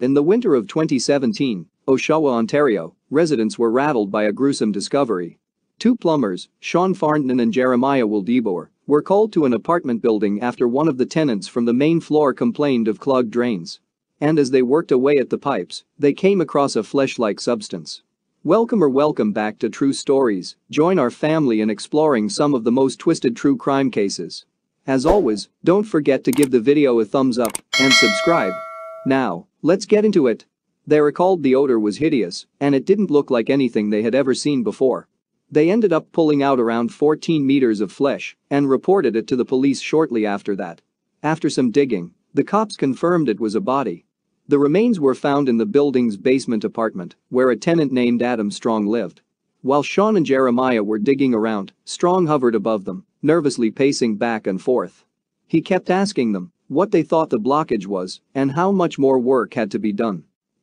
In the winter of 2017, Oshawa, Ontario, residents were rattled by a gruesome discovery. Two plumbers, Sean Farnton and Jeremiah Wildeboer, were called to an apartment building after one of the tenants from the main floor complained of clogged drains. And as they worked away at the pipes, they came across a flesh-like substance. Welcome back to True Stories. Join our family in exploring some of the most twisted true crime cases. As always, don't forget to give the video a thumbs up and subscribe. Now, let's get into it. They recalled the odor was hideous, and it didn't look like anything they had ever seen before. They ended up pulling out around 14 meters of flesh and reported it to the police shortly after that. After some digging, the cops confirmed it was a body. The remains were found in the building's basement apartment, where a tenant named Adam Strong lived. While Sean and Jeremiah were digging around, Strong hovered above them, nervously pacing back and forth. He kept asking them what they thought the blockage was and how much more work had to be done.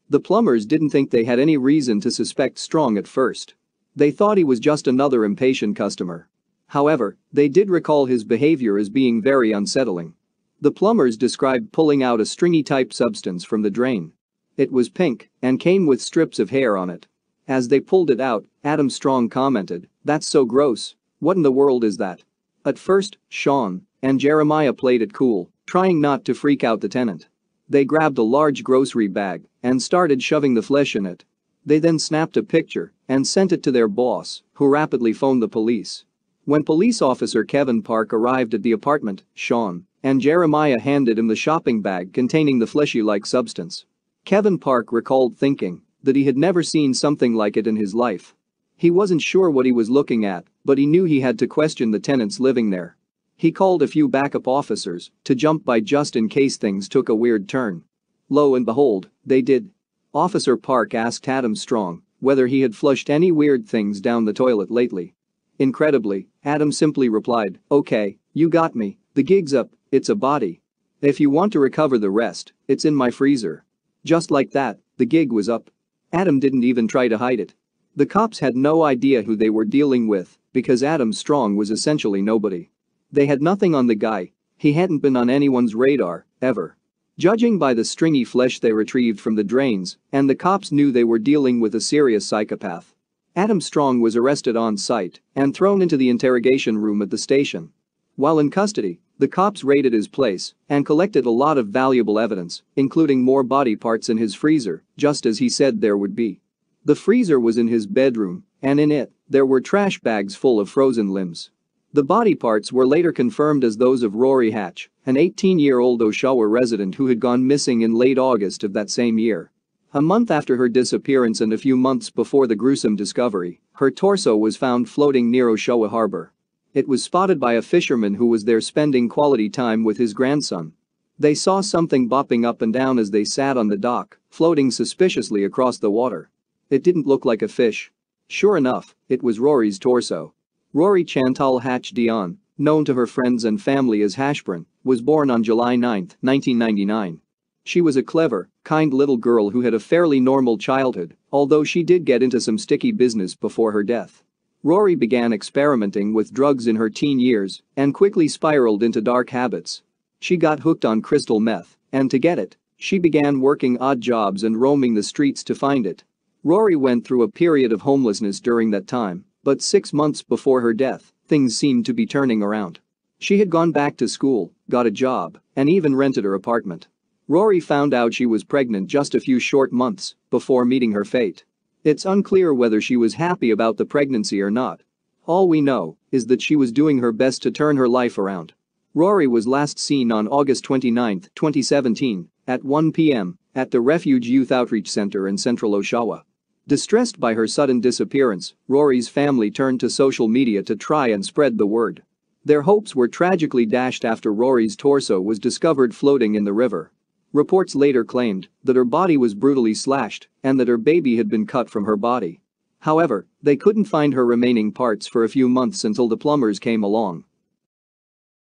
The plumbers didn't think they had any reason to suspect Strong at first. They thought he was just another impatient customer. However, they did recall his behavior as being very unsettling. The plumbers described pulling out a stringy-type substance from the drain. It was pink and came with strips of hair on it. As they pulled it out, Adam Strong commented, "That's so gross. What in the world is that?" At first, Sean and Jeremiah played it cool, trying not to freak out the tenant. They grabbed a large grocery bag and started shoving the flesh in it. They then snapped a picture and sent it to their boss, who rapidly phoned the police. When police officer Kevin Park arrived at the apartment, Sean and Jeremiah handed him the shopping bag containing the fleshy-like substance. Kevin Park recalled thinking that he had never seen something like it in his life. He wasn't sure what he was looking at, but he knew he had to question the tenants living there. He called a few backup officers to jump by just in case things took a weird turn. Lo and behold, they did. Officer Park asked Adam Strong whether he had flushed any weird things down the toilet lately. Incredibly, Adam simply replied, "Okay, you got me, the gig's up, it's a body. If you want to recover the rest, it's in my freezer." Just like that, the gig was up. Adam didn't even try to hide it. The cops had no idea who they were dealing with because Adam Strong was essentially nobody. They had nothing on the guy. He hadn't been on anyone's radar, ever. Judging by the stringy flesh they retrieved from the drains, and the cops knew they were dealing with a serious psychopath. Adam Strong was arrested on site and thrown into the interrogation room at the station. While in custody, the cops raided his place and collected a lot of valuable evidence, including more body parts in his freezer, just as he said there would be. The freezer was in his bedroom, and in it, there were trash bags full of frozen limbs. The body parts were later confirmed as those of Rori Hache, an 18-year-old Oshawa resident who had gone missing in late August of that same year. A month after her disappearance and a few months before the gruesome discovery, her torso was found floating near Oshawa Harbor. It was spotted by a fisherman who was there spending quality time with his grandson. They saw something bopping up and down as they sat on the dock, floating suspiciously across the water. It didn't look like a fish. Sure enough, it was Rori's torso. Rori Chantal Hache Dion, known to her friends and family as Hashburn, was born on July 9, 1999. She was a clever, kind little girl who had a fairly normal childhood, although she did get into some sticky business before her death. Rori began experimenting with drugs in her teen years and quickly spiraled into dark habits. She got hooked on crystal meth, and to get it, she began working odd jobs and roaming the streets to find it. Rori went through a period of homelessness during that time, but 6 months before her death, things seemed to be turning around. She had gone back to school, got a job, and even rented her apartment. Rori found out she was pregnant just a few short months before meeting her fate. It's unclear whether she was happy about the pregnancy or not. All we know is that she was doing her best to turn her life around. Rori was last seen on August 29, 2017, at 1 p.m. at the Refuge Youth Outreach Center in central Oshawa. Distressed by her sudden disappearance, Rori's family turned to social media to try and spread the word. Their hopes were tragically dashed after Rori's torso was discovered floating in the river. Reports later claimed that her body was brutally slashed and that her baby had been cut from her body. However, they couldn't find her remaining parts for a few months until the plumbers came along.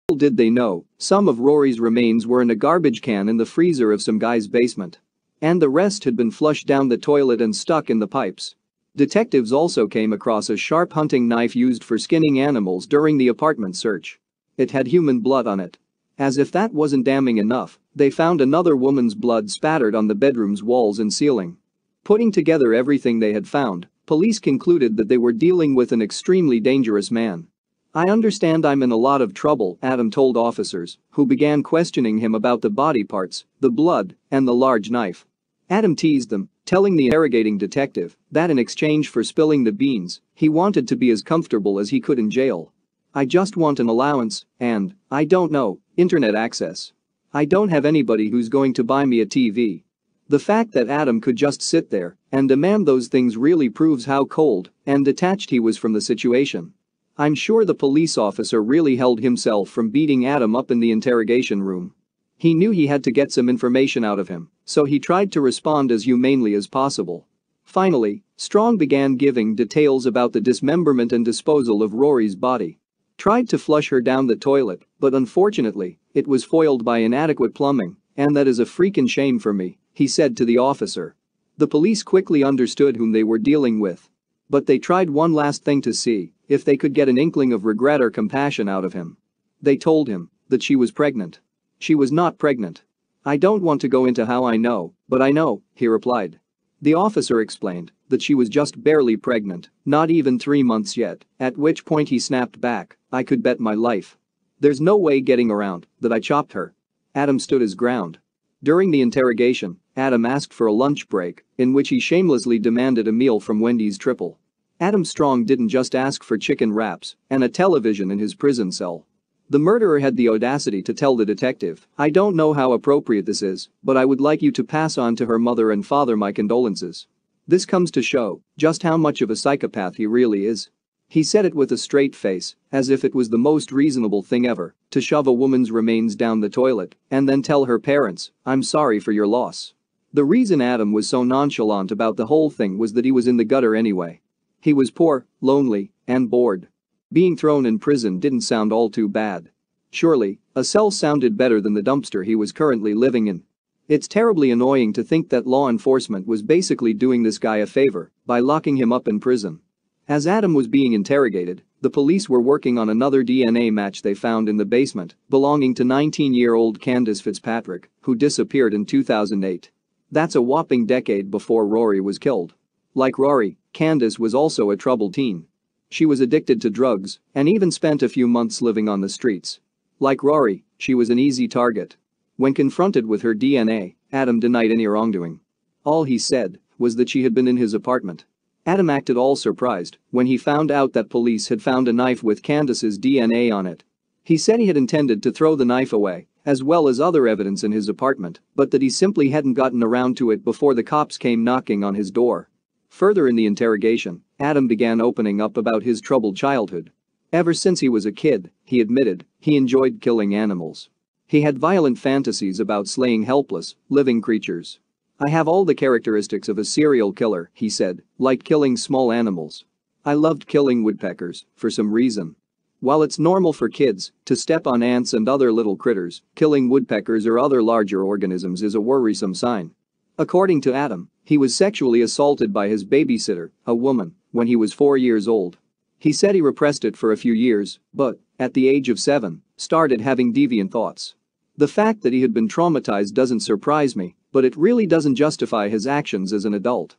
Little did they know, some of Rori's remains were in a garbage can in the freezer of some guy's basement. And the rest had been flushed down the toilet and stuck in the pipes. Detectives also came across a sharp hunting knife used for skinning animals during the apartment search. It had human blood on it. As if that wasn't damning enough, They found another woman's blood spattered on the bedroom's walls and ceiling. Putting together everything they had found, police concluded that they were dealing with an extremely dangerous man. "I understand I'm in a lot of trouble," Adam told officers, who began questioning him about the body parts, the blood, and the large knife. Adam teased them, telling the interrogating detective that in exchange for spilling the beans, he wanted to be as comfortable as he could in jail. "I just want an allowance and, I don't know, internet access. I don't have anybody who's going to buy me a TV." The fact that Adam could just sit there and demand those things really proves how cold and detached he was from the situation. I'm sure the police officer really held himself from beating Adam up in the interrogation room. He knew he had to get some information out of him, so he tried to respond as humanely as possible. Finally, Strong began giving details about the dismemberment and disposal of Rory's body. "Tried to flush her down the toilet, but unfortunately, it was foiled by inadequate plumbing, and that is a freaking shame for me," he said to the officer. The police quickly understood whom they were dealing with. But they tried one last thing to see if they could get an inkling of regret or compassion out of him. They told him that she was pregnant. "She was not pregnant. I don't want to go into how I know, but I know," he replied. The officer explained that she was just barely pregnant, not even 3 months yet, at which point he snapped back, "I could bet my life. There's no way getting around that I chopped her." Adam stood his ground. During the interrogation, Adam asked for a lunch break, in which he shamelessly demanded a meal from Wendy's Triple. Adam Strong didn't just ask for chicken wraps and a television in his prison cell. The murderer had the audacity to tell the detective, "I don't know how appropriate this is, but I would like you to pass on to her mother and father my condolences." This comes to show just how much of a psychopath he really is. He said it with a straight face, as if it was the most reasonable thing ever, to shove a woman's remains down the toilet and then tell her parents, "I'm sorry for your loss." The reason Adam was so nonchalant about the whole thing was that he was in the gutter anyway. He was poor, lonely, and bored. Being thrown in prison didn't sound all too bad. Surely, a cell sounded better than the dumpster he was currently living in. It's terribly annoying to think that law enforcement was basically doing this guy a favor by locking him up in prison. As Adam was being interrogated, the police were working on another DNA match they found in the basement, belonging to 19-year-old Candace Fitzpatrick, who disappeared in 2008. That's a whopping decade before Rory was killed. Like Rory, Candace was also a troubled teen. She was addicted to drugs and even spent a few months living on the streets. Like Rory, she was an easy target. When confronted with her DNA, Adam denied any wrongdoing. All he said was that she had been in his apartment. Adam acted all surprised when he found out that police had found a knife with Candace's DNA on it. He said he had intended to throw the knife away, as well as other evidence in his apartment, but that he simply hadn't gotten around to it before the cops came knocking on his door. Further in the interrogation, Adam began opening up about his troubled childhood. Ever since he was a kid, he admitted, he enjoyed killing animals. He had violent fantasies about slaying helpless, living creatures. "I have all the characteristics of a serial killer," he said, "like killing small animals. I loved killing woodpeckers, for some reason. While it's normal for kids to step on ants and other little critters, killing woodpeckers or other larger organisms is a worrisome sign." According to Adam, he was sexually assaulted by his babysitter, a woman, when he was 4 years old. He said he repressed it for a few years, but, at the age of 7, started having deviant thoughts. The fact that he had been traumatized doesn't surprise me, but it really doesn't justify his actions as an adult.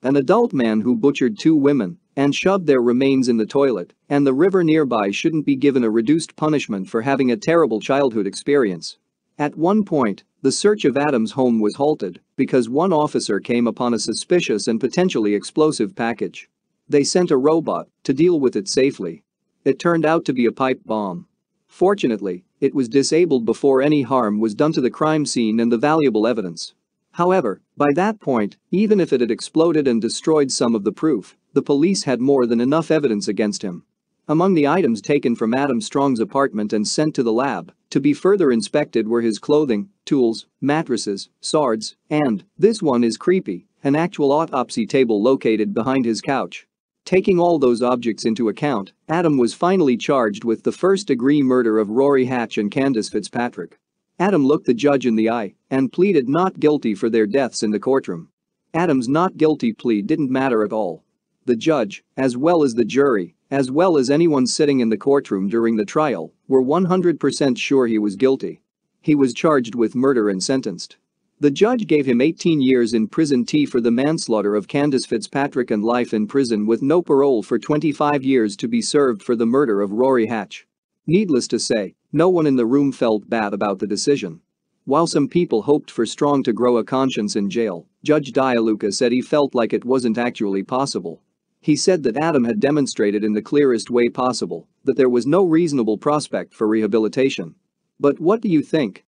An adult man who butchered 2 women and shoved their remains in the toilet and the river nearby shouldn't be given a reduced punishment for having a terrible childhood experience. At one point, the search of Adam's home was halted because one officer came upon a suspicious and potentially explosive package. They sent a robot to deal with it safely. It turned out to be a pipe bomb. Fortunately, it was disabled before any harm was done to the crime scene and the valuable evidence. However, by that point, even if it had exploded and destroyed some of the proof, the police had more than enough evidence against him. Among the items taken from Adam Strong's apartment and sent to the lab to be further inspected were his clothing, tools, mattresses, swords, and, this one is creepy, an actual autopsy table located behind his couch. Taking all those objects into account, Adam was finally charged with the first-degree murder of Rori Hache and Candace Fitzpatrick. Adam looked the judge in the eye and pleaded not guilty for their deaths in the courtroom. Adam's not guilty plea didn't matter at all. The judge, as well as the jury, as well as anyone sitting in the courtroom during the trial, were 100% sure he was guilty. He was charged with murder and sentenced. The judge gave him 18 years in prison for the manslaughter of Candace Fitzpatrick and life in prison with no parole for 25 years to be served for the murder of Rori Hache. Needless to say, no one in the room felt bad about the decision. While some people hoped for Strong to grow a conscience in jail, Judge Dialuca said he felt like it wasn't actually possible. He said that Adam had demonstrated in the clearest way possible that there was no reasonable prospect for rehabilitation. But what do you think?